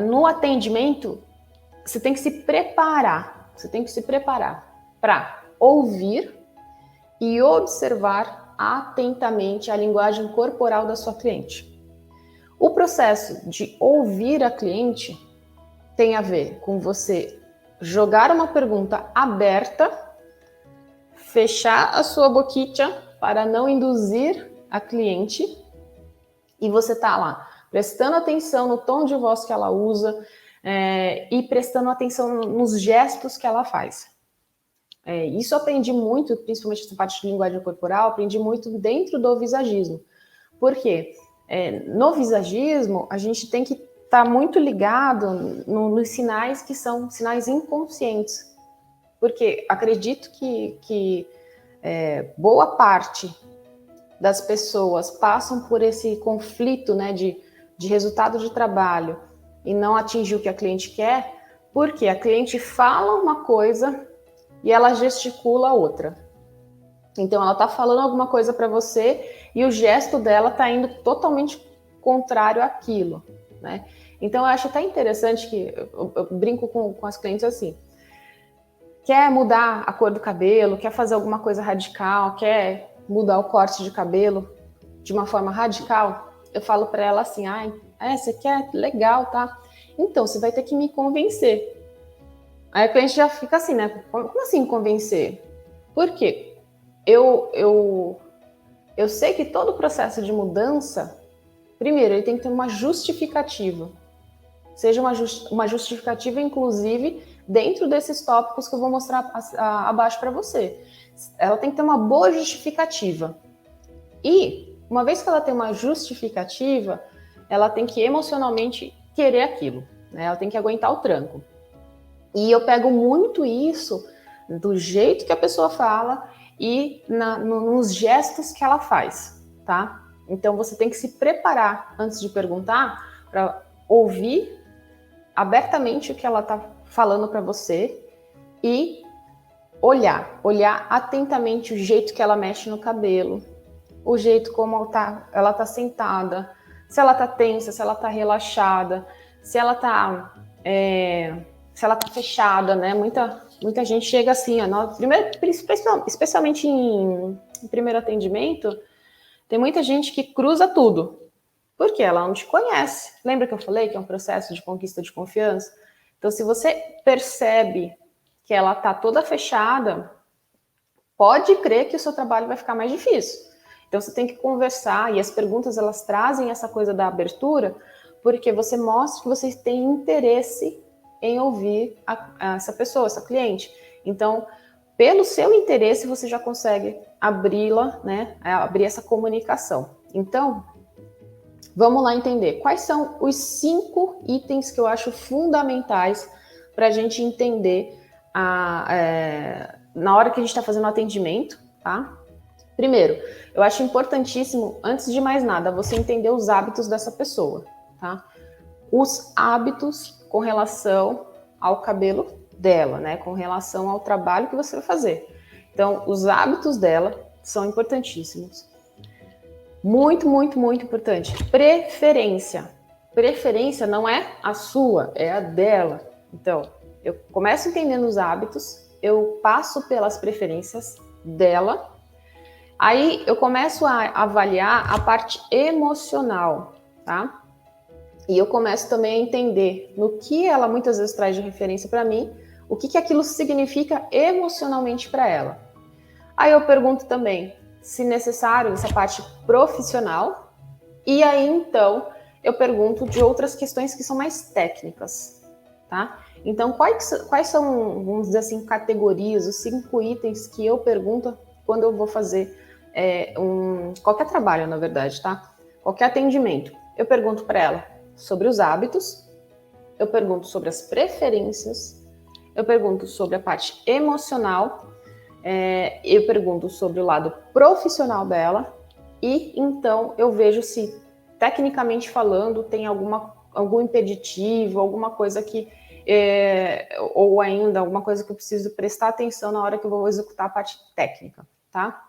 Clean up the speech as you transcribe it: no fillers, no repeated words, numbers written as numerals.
No atendimento, você tem que se preparar para ouvir e observar atentamente a linguagem corporal da sua cliente. O processo de ouvir a cliente tem a ver com você jogar uma pergunta aberta, fechar a sua boquinha para não induzir a cliente, e você tá lá prestando atenção no tom de voz que ela usa e prestando atenção nos gestos que ela faz. Isso eu aprendi muito, principalmente essa parte de linguagem corporal, aprendi muito dentro do visagismo. Por quê? No visagismo, a gente tem que estar muito ligado nos sinais que são sinais inconscientes. Porque acredito que boa parte das pessoas passam por esse conflito, né, de resultado de trabalho e não atingir o que a cliente quer, porque a cliente fala uma coisa e ela gesticula outra. Então ela está falando alguma coisa para você e o gesto dela está indo totalmente contrário àquilo, né? Então eu acho até interessante que eu brinco com as clientes assim: quer mudar a cor do cabelo, quer fazer alguma coisa radical, quer mudar o corte de cabelo de uma forma radical, eu falo para ela assim: você quer? Legal, tá? Então, você vai ter que me convencer. Aí a cliente já fica assim, né? Como assim convencer? Por quê? Eu sei que todo processo de mudança, primeiro, ele tem que ter uma justificativa. Seja uma justificativa, inclusive, dentro desses tópicos que eu vou mostrar abaixo para você. Ela tem que ter uma boa justificativa. E, uma vez que ela tem uma justificativa, ela tem que emocionalmente querer aquilo, né? Ela tem que aguentar o tranco. E eu pego muito isso do jeito que a pessoa fala e nos gestos que ela faz, tá? Então, você tem que se preparar antes de perguntar para ouvir abertamente o que ela está falando para você e olhar atentamente o jeito que ela mexe no cabelo, o jeito como ela tá sentada, se ela tá tensa, se ela tá relaxada, se ela tá fechada, né? Muita gente chega assim, primeiro, especialmente em primeiro atendimento, tem muita gente que cruza tudo, porque ela não te conhece. Lembra que eu falei que é um processo de conquista de confiança? Então, se você percebe que ela tá toda fechada, pode crer que o seu trabalho vai ficar mais difícil. Então, você tem que conversar, e as perguntas, elas trazem essa coisa da abertura, porque você mostra que você tem interesse em ouvir essa pessoa, essa cliente. Então, pelo seu interesse, você já consegue abri-la, né? Abrir essa comunicação. Então, vamos lá entender quais são os 5 itens que eu acho fundamentais para a gente entender na hora que a gente está fazendo o atendimento, tá? Primeiro, eu acho importantíssimo, antes de mais nada, você entender os hábitos dessa pessoa, tá? Os hábitos com relação ao cabelo dela, né? Com relação ao trabalho que você vai fazer. Então, os hábitos dela são importantíssimos. Muito, muito, muito importante. Preferência. Preferência não é a sua, é a dela. Então, eu começo entendendo os hábitos, eu passo pelas preferências dela, aí eu começo a avaliar a parte emocional, tá? E eu começo também a entender no que ela muitas vezes traz de referência para mim, o que aquilo significa emocionalmente para ela. Aí eu pergunto também, se necessário, essa parte profissional, e aí então eu pergunto de outras questões que são mais técnicas, tá? Então, quais são, vamos dizer assim, categorias, os 5 itens que eu pergunto quando eu vou fazer qualquer trabalho, na verdade, tá? Qualquer atendimento. Eu pergunto para ela sobre os hábitos, eu pergunto sobre as preferências, eu pergunto sobre a parte emocional, eu pergunto sobre o lado profissional dela e então eu vejo se, tecnicamente falando, tem algum impeditivo, alguma coisa que ou ainda alguma coisa que eu preciso prestar atenção na hora que eu vou executar a parte técnica, tá?